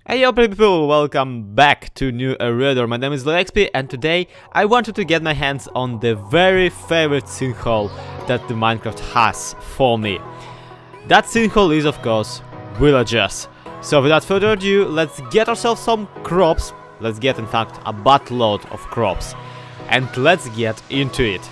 Hey yo people, welcome back to new Eriador. My name is LXP and today I wanted to get my hands on the very favorite sinkhole that the Minecraft has for me. That sinkhole is of course villagers. So without further ado, let's get ourselves some crops. Let's get in fact a buttload of crops. And let's get into it.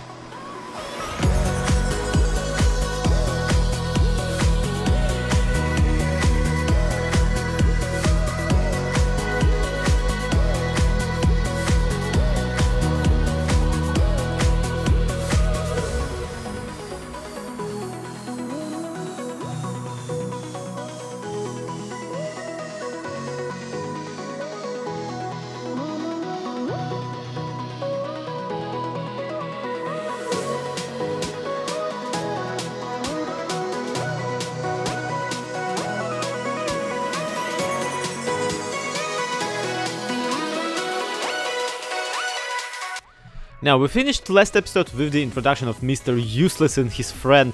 Now, we finished last episode with the introduction of Mr. Useless and his friend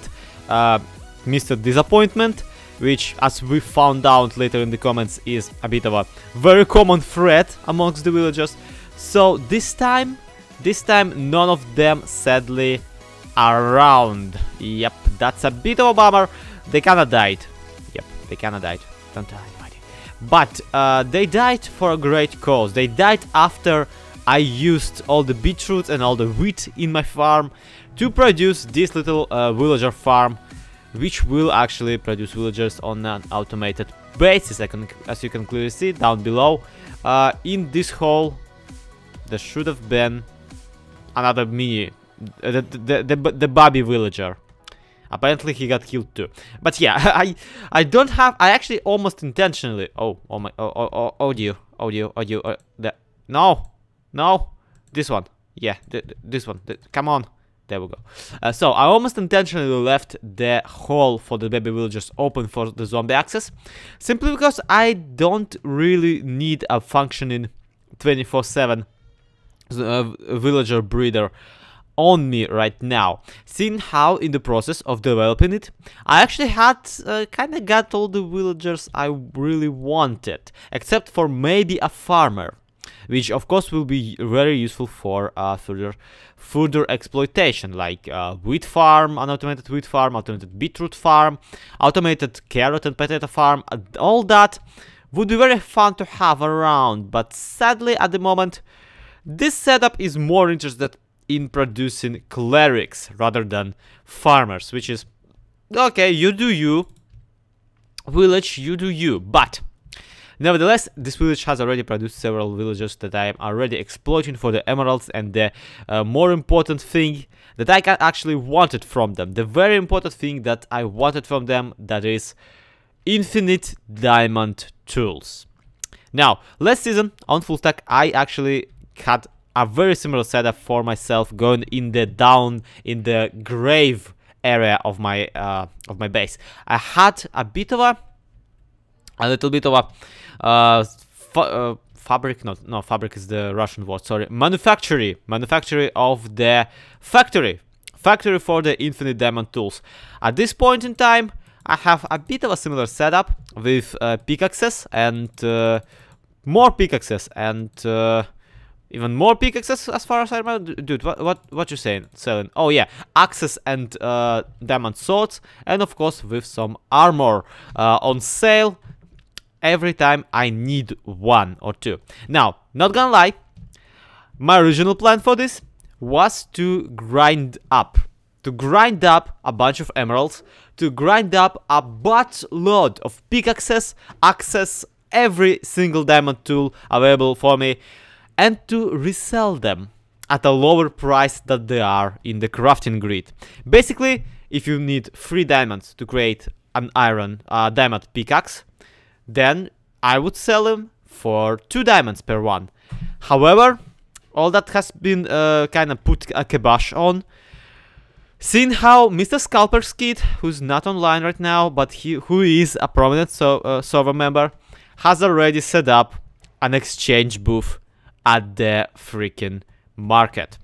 Mr. Disappointment, which, as we found out later in the comments, is a bit of a very common threat amongst the villagers. So this time none of them sadly are around. Yep, that's a bit of a bummer. They kinda died. Yep, they kinda died. Don't tell anybody. But they died for a great cause. They died after I used all the beetroot and all the wheat in my farm to produce this little villager farm, which will actually produce villagers on an automated basis. As you can clearly see down below, in this hole there should have been another mini, the Bobby villager. Apparently he got killed too. But yeah, I don't have. I actually almost intentionally. No, this one. Yeah, this one. Come on. There we go. So I almost intentionally left the hole for the baby villagers open for the zombie access, simply because I don't really need a functioning 24/7 villager breeder on me right now. Seeing how in the process of developing it, I actually had kind of got all the villagers I really wanted, except for maybe a farmer, which of course will be very useful for further exploitation, like wheat farm, an automated wheat farm, automated beetroot farm, automated carrot and potato farm. All that would be very fun to have around, but sadly at the moment this setup is more interested in producing clerics rather than farmers, which is okay. You do you, village, you do you. But nevertheless, this village has already produced several villagers that I am already exploiting for the emeralds, and the more important thing that I actually wanted from them, the very important thing that I wanted from them, that is infinite diamond tools. Now, last season on Full Stack, I actually had a very similar setup for myself, going in the grave area of my base. I had a little bit of a fabric, no, fabric is the Russian word, sorry, manufactory of the factory for the infinite diamond tools. At this point in time, I have a bit of a similar setup with pickaxes and more pickaxes and even more pickaxes, as far as I remember. Dude, what you saying? Selling? Oh yeah, axes and diamond swords, and of course with some armor on sale every time I need one or two. Now, not gonna lie, my original plan for this was to grind up a bunch of emeralds, to grind up a buttload of pickaxes, axes, every single diamond tool available for me, and to resell them at a lower price than they are in the crafting grid. Basically, if you need 3 diamonds to create an iron diamond pickaxe, then I would sell them for 2 diamonds per one. However, all that has been kind of put a kibosh on, seeing how Mr. Scalper's Kid, who's not online right now, but who is a prominent server member, has already set up an exchange booth at the freaking market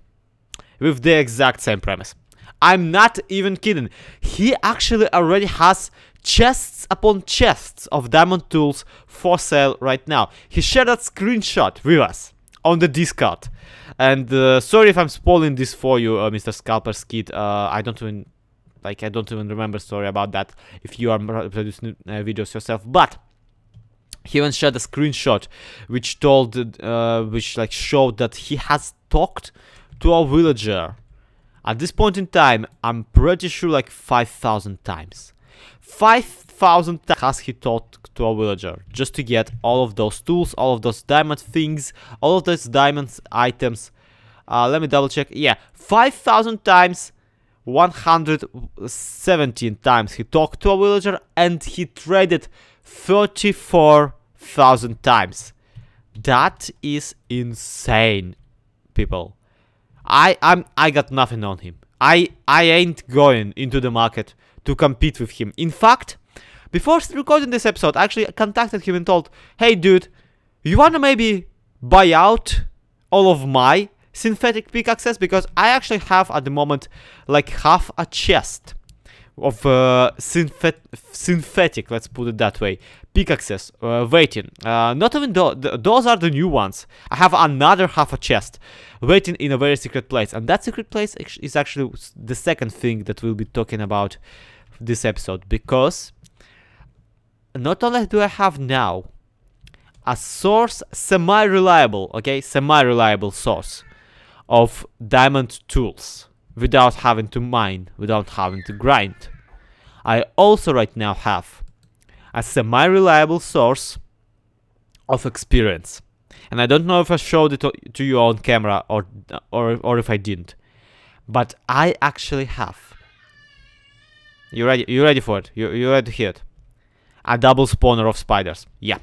with the exact same premise. I'm not even kidding. He actually already has chests upon chests of diamond tools for sale right now. He shared that screenshot with us on the Discord. And sorry if I'm spoiling this for you, Mr. Scalper's Kid. I don't even remember. Sorry about that. If you are producing videos yourself, but he even shared a screenshot which told, which like showed that he has talked to a villager. At this point in time, I'm pretty sure like 5,000 times. 5,000 times has he talked to a villager just to get all of those tools, all of those diamond things, all of those diamond items. Let me double check. Yeah, 5,000 times, 117 times he talked to a villager, and he traded 34,000 times. That is insane, people. I got nothing on him. I ain't going into the market to compete with him. In fact, before recording this episode, I actually contacted him and told, hey dude, you wanna maybe buy out all of my synthetic pickaxes? Because I actually have at the moment like half a chest of synthetic, let's put it that way, pickaxes waiting. Not even those are the new ones. I have another half a chest waiting in a very secret place, and that secret place is actually the second thing that we'll be talking about this episode, because not only do I have now a source, semi-reliable source of diamond tools without having to mine, without having to grind, I also right now have a semi-reliable source of experience. And I don't know if I showed it to you on camera or if I didn't, but I actually have. You ready for it? You ready to hear it? A double spawner of spiders. Yeah,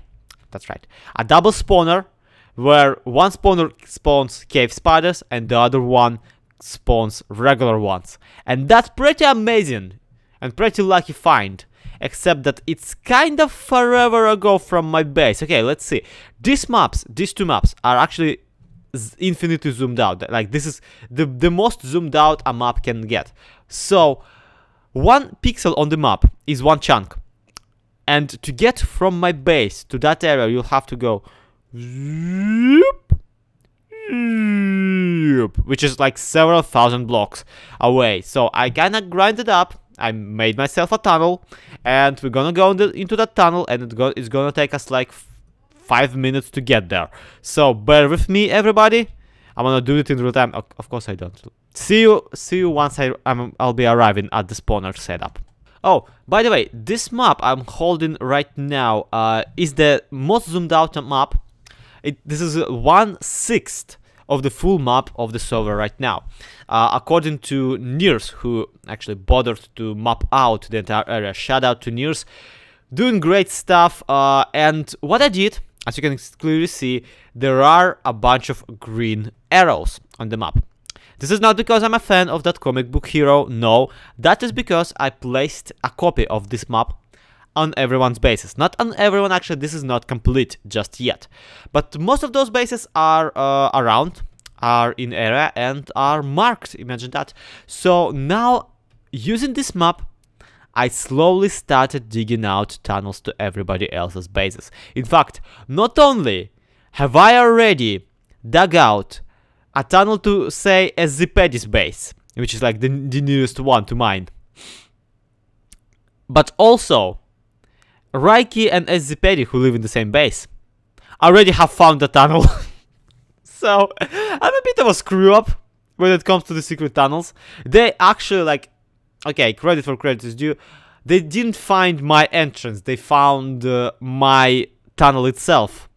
that's right. A double spawner where one spawner spawns cave spiders and the other one spawns regular ones. And that's pretty amazing and pretty lucky find. Except that it's kind of forever ago from my base. Okay, let's see. These two maps are actually infinitely zoomed out. Like, this is the most zoomed out a map can get. So, one pixel on the map is one chunk. And to get from my base to that area, you'll have to go which is like several thousand blocks away. So I kinda grinded up. I made myself a tunnel, and we're gonna go into that tunnel, and it's gonna take us like 5 minutes to get there. So bear with me, everybody. I'm gonna do it in real time. Of course I don't. See you once I'll be arriving at the spawner setup. Oh, by the way, this map I'm holding right now is the most zoomed out map. This is 1/6 of the full map of the server right now. According to Nears, who actually bothered to map out the entire area. Shout out to Nears, doing great stuff. And what I did, as you can clearly see, there are a bunch of green arrows on the map. This is not because I'm a fan of that comic book hero, no, that is because I placed a copy of this map on everyone's bases. Not on everyone, actually, this is not complete just yet. But most of those bases are around, are in area, and are marked, imagine that. So now, using this map, I slowly started digging out tunnels to everybody else's bases. In fact, not only have I already dug out a tunnel to, say, a Zipedi's base, which is like the nearest one to mine, but also Raiki and Zipedi, who live in the same base, already have found the tunnel. So I'm a bit of a screw up when it comes to the secret tunnels. They actually, like, okay, credit for credit is due, they didn't find my entrance, they found my tunnel itself,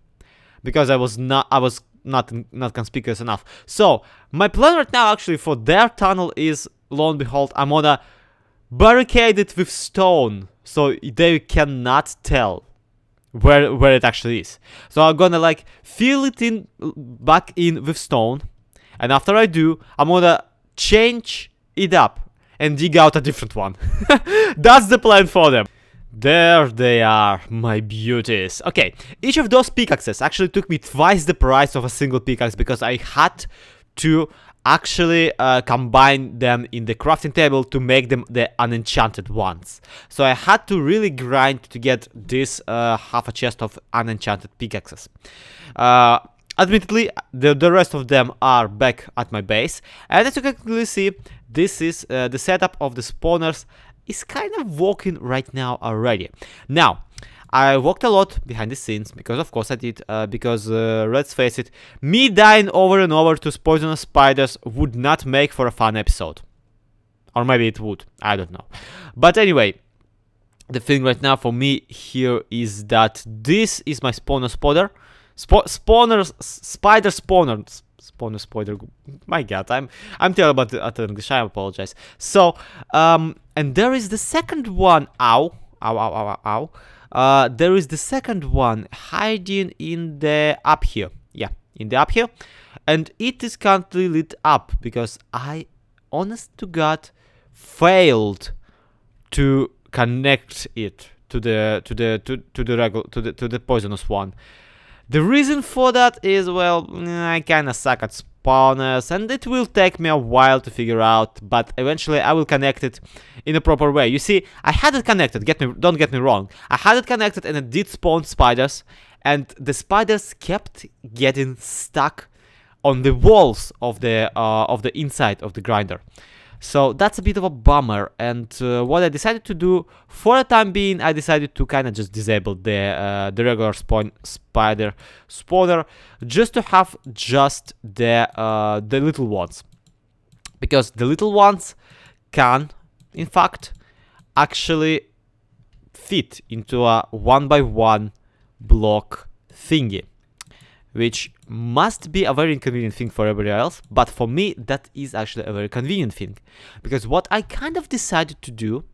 because I was not conspicuous enough. So my plan right now actually for their tunnel is, lo and behold, I'm gonna barricade it with stone so they cannot tell where it actually is. So I'm gonna like fill it in back in with stone, and after I do, I'm gonna change it up and dig out a different one. That's the plan for them. There they are, my beauties. Okay, each of those pickaxes actually took me twice the price of a single pickaxe, because I had to actually combine them in the crafting table to make them the unenchanted ones. So I had to really grind to get this half a chest of unenchanted pickaxes. Admittedly, the rest of them are back at my base, and as you can clearly see, this is the setup of the spawners is kind of working right now already. Now, I worked a lot behind the scenes, because of course I did, because let's face it, me dying over and over to poisonous spiders would not make for a fun episode. Or maybe it would, I don't know. But anyway, the thing right now for me here is that this is my spawner spawner. Spider spawner. Spawner spider. My god, I'm terrible at English, I apologize. So, and there is the second one. Ow. Ow, ow, ow, ow, ow. There is the second one hiding in the up here. Yeah, in the up here. And it is currently lit up because I, honest to God, failed to connect it to the poisonous one. The reason for that is, well, I kinda suck at spawners, and it will take me a while to figure out, but eventually I will connect it in a proper way. You see, I had it connected, don't get me wrong, I had it connected and it did spawn spiders, and the spiders kept getting stuck on the walls of the inside of the grinder. So that's a bit of a bummer, and what I decided to do for the time being, I decided to kind of just disable the regular spider spawner, just to have just the little ones, because the little ones can, in fact, actually fit into a 1x1 block thingy, which must be a very inconvenient thing for everybody else, but for me that is actually a very convenient thing, because what I kind of decided to do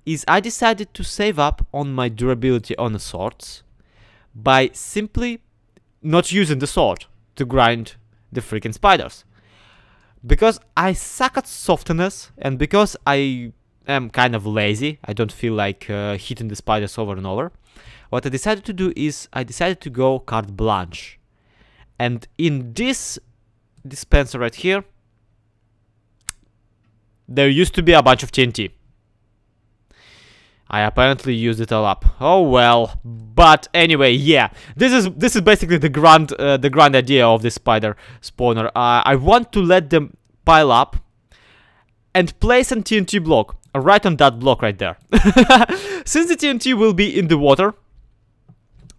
is I decided to save up on my durability on the swords by simply not using the sword to grind the freaking spiders. Because I suck at softness, and because I am kind of lazy, I don't feel like hitting the spiders over and over, what I decided to do is I decided to go carte blanche. And in this dispenser right here, there used to be a bunch of TNT. I apparently used it all up. Oh well. But anyway, yeah, this is basically the grand idea of this spider spawner. I want to let them pile up and place a TNT block right on that block right there. Since the TNT will be in the water,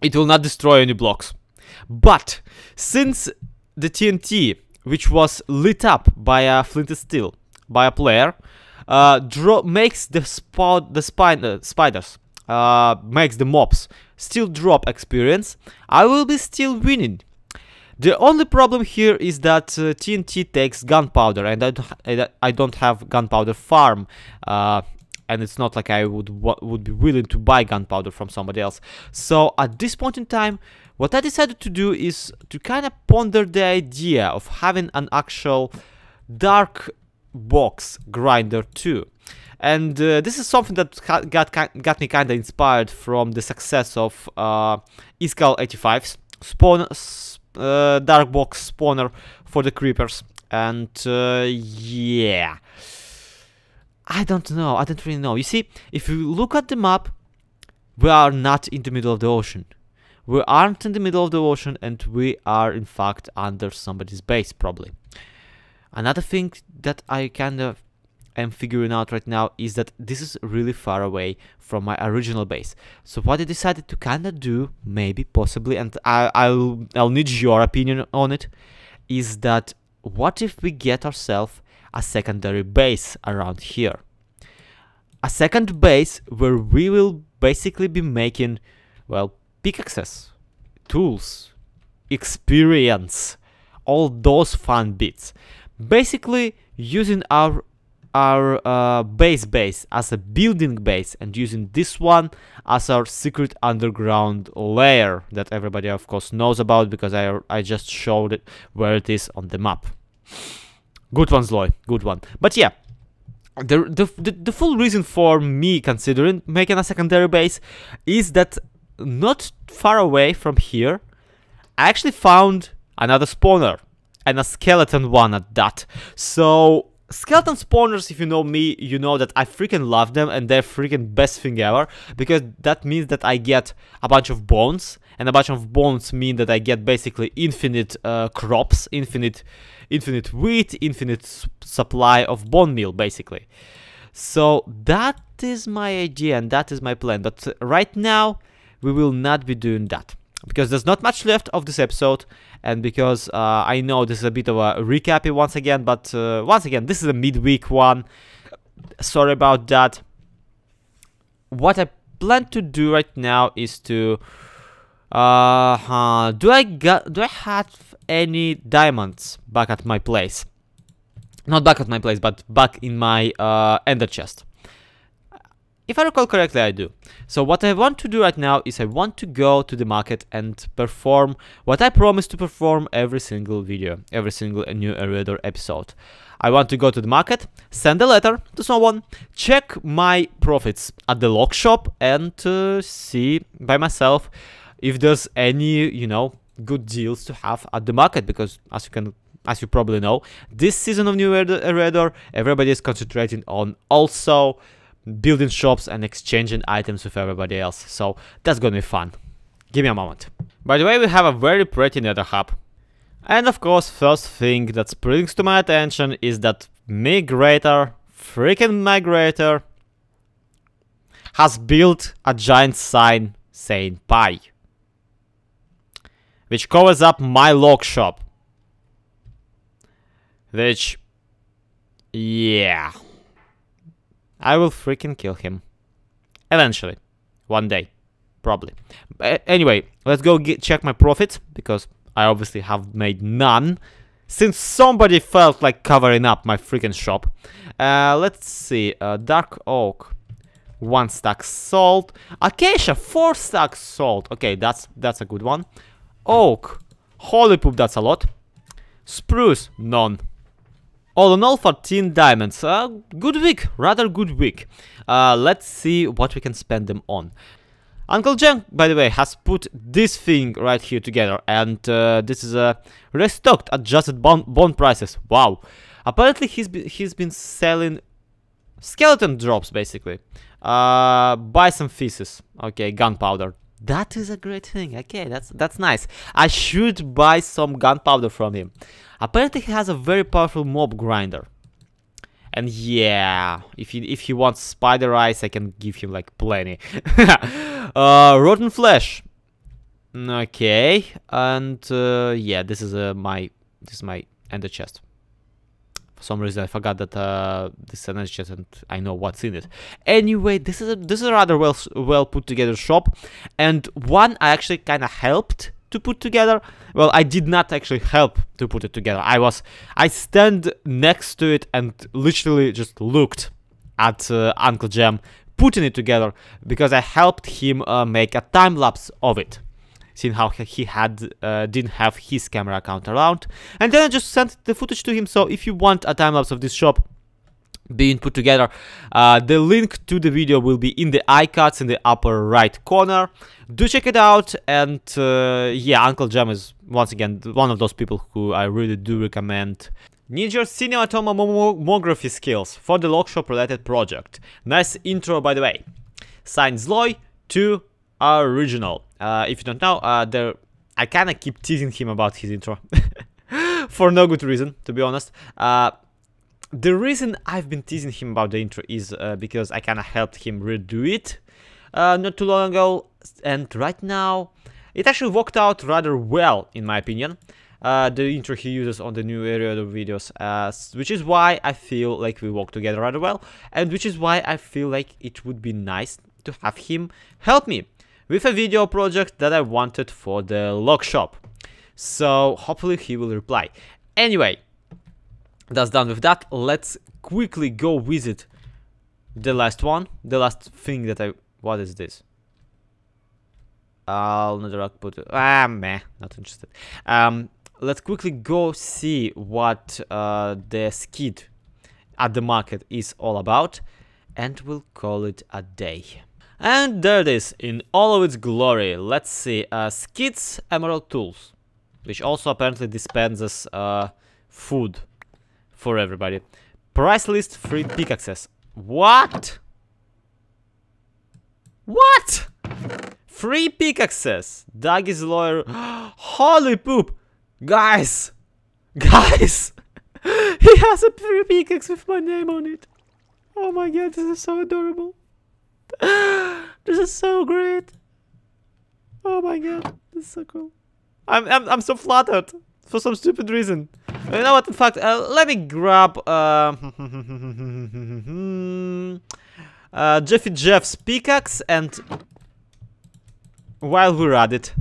it will not destroy any blocks. But since the TNT, which was lit up by a flint steel by a player, makes the spiders, makes the mobs still drop experience, I will be still winning. The only problem here is that TNT takes gunpowder, and I don't have gunpowder farm. And it's not like I would be willing to buy gunpowder from somebody else. So at this point in time, what I decided to do is to kind of ponder the idea of having an actual dark box grinder too. And this is something that got me kind of inspired from the success of Iskal 85's dark box spawner for the creepers. And yeah, I don't know, I don't really know. You see, if you look at the map, we are not in the middle of the ocean. We aren't in the middle of the ocean, and we are in fact under somebody's base, probably. Another thing that I kind of am figuring out right now is that this is really far away from my original base. So what I decided to kind of do, maybe, possibly, and I'll need your opinion on it, is that what if we get ourselves a secondary base around here? A second base where we will basically be making, well, pickaxes, tools, experience, all those fun bits. Basically using our base as a building base, and using this one as our secret underground lair that everybody of course knows about, because I just showed it where it is on the map. Good one, Zloy, good one. But yeah, the full reason for me considering making a secondary base is that not far away from here, I actually found another spawner. and a skeleton one at that. So skeleton spawners, if you know me, you know that I freaking love them, and they're freaking best thing ever, because that means that I get a bunch of bones, and a bunch of bones mean that I get basically infinite crops, infinite wheat, infinite supply of bone meal, basically. So that is my idea and that is my plan, but right now we will not be doing that, because there's not much left of this episode, and because I know this is a bit of a recap once again, but once again, this is a midweek one. Sorry about that. What I plan to do right now is to do I have any diamonds back at my place? Not back at my place, but back in my ender chest. If I recall correctly, I do. So what I want to do right now is I want to go to the market and perform what I promised to perform every single video, every single new Eriador episode. I want to go to the market, send a letter to someone, check my profits at the log shop, and see by myself if there's any, you know, good deals to have at the market, because as you probably know, this season of new Eriador, everybody is concentrating on also building shops and exchanging items with everybody else, so that's gonna be fun. Give me a moment. By the way, we have a very pretty nether hub, and of course, first thing that springs to my attention is that migrator, freaking migrator, has built a giant sign saying pie, which covers up my log shop, which, yeah, I will freaking kill him. Eventually. One day. Probably. Anyway, let's go check my profits, because I obviously have made none, since somebody felt like covering up my freaking shop. Let's see. Dark oak, 1 stack salt. Acacia, 4 stacks salt. Okay, that's a good one. Oak, holy poop, that's a lot. Spruce, none. All in all, 14 diamonds. Good week, rather good week. Let's see what we can spend them on. Uncle Jen, by the way, has put this thing right here together, and this is a restocked adjusted bond prices. Wow. Apparently he's been selling skeleton drops, basically. Buy some feces. Okay, gunpowder. That is a great thing. Okay, that's nice. I should buy some gunpowder from him. Apparently he has a very powerful mob grinder. And yeah, if he wants spider eyes, I can give him like plenty. Rotten flesh. Okay, and yeah, this is my ender chest. For some reason I forgot that this is an ender chest, and I know what's in it. Anyway, this is a rather well put together shop, and one I actually kind of helped to put together. Well, I did not actually help to put it together. I stand next to it and literally just looked at Uncle Jam putting it together, because I helped him make a time lapse of it, seeing how he didn't have his camera account around, and then I just sent the footage to him. So if you want a time lapse of this shop being put together, the link to the video will be in the iCards in the upper right corner. Do check it out, and yeah, Uncle Jam is once again one of those people who I really do recommend. Need your cinematography skills for the log shop related project. Nice intro, by the way. Signed Zloy to original. If you don't know, I kind of keep teasing him about his intro for no good reason, to be honest. The reason I've been teasing him about the intro is because I kind of helped him redo it not too long ago, and right now it actually worked out rather well, in my opinion. The intro he uses on the new Eriador videos, which is why I feel like we work together rather well, and which is why I feel like it would be nice to have him help me with a video project that I wanted for the log shop. So hopefully he will reply. Anyway, that's done with that. Let's quickly go visit the last one, the last thing that what is this? Another output. Meh, not interested. Let's quickly go see what the skid at the market is all about, and we'll call it a day. And there it is in all of its glory. Let's see. Skids, emerald tools. which also apparently dispenses food for everybody. Price list, free pickaxes. What? What? Free pickaxes. Doug is lawyer. Holy poop. Guys. Guys. He has a free pickaxe with my name on it. Oh my god, this is so adorable. This is so great. Oh my god, this is so cool. I'm so flattered for some stupid reason. You know what? In fact, let me grab Jeffy Jeff's pickaxe, and while we're at it,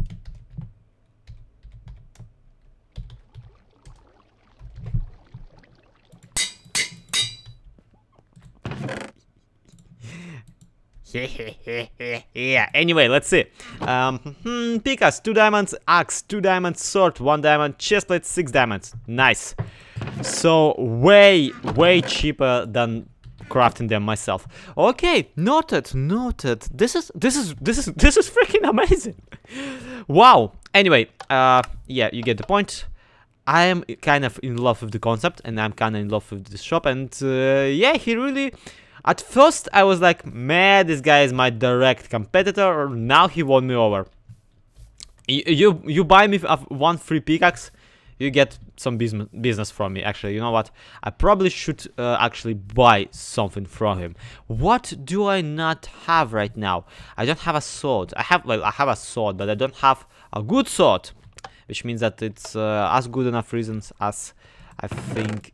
yeah, anyway, let's see. Pickaxe, 2 diamonds, axe, 2 diamonds, sword, 1 diamond, chestplate, 6 diamonds. Nice. So way cheaper than crafting them myself. Okay, noted. This is freaking amazing. Wow. Anyway, yeah, you get the point. I am kind of in love with the concept, and I'm kind of in love with the shop, and yeah, he really. At first, I was like, man, this guy is my direct competitor. Now he won me over. You buy me 1 free pickaxe, you get some business from me. Actually, you know what? I probably should actually buy something from him. What do I not have right now? I don't have a sword. I have a sword, but I don't have a good sword, which means that it's as good enough reasons as I think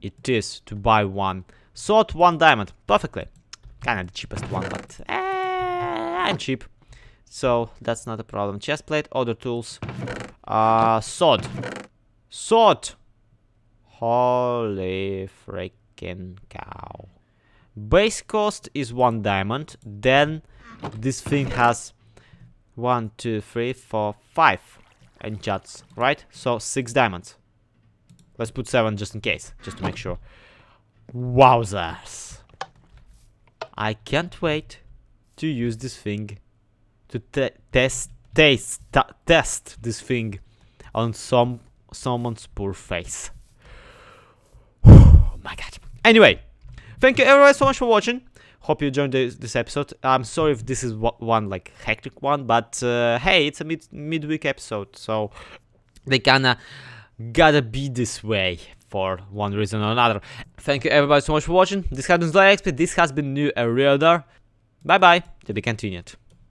it is to buy one. Sword, 1 diamond, perfectly. Kinda the cheapest one, but I'm cheap, so that's not a problem. Chestplate, other tools, sword. Holy freaking cow! Base cost is 1 diamond. Then this thing has 1, 2, 3, 4, 5 enchants, right? So 6 diamonds. Let's put 7 just in case, just to make sure. Wowzers! I can't wait to use this thing, to test this thing on someone's poor face. Oh my god. Anyway, thank you everyone so much for watching. Hope you enjoyed this episode. I'm sorry if this is one like hectic one, but hey, it's a midweek episode, so they kinda gotta be this way for one reason or another. Thank you everybody so much for watching. This has been XP. This has been new Eriador. Bye bye. To be continued.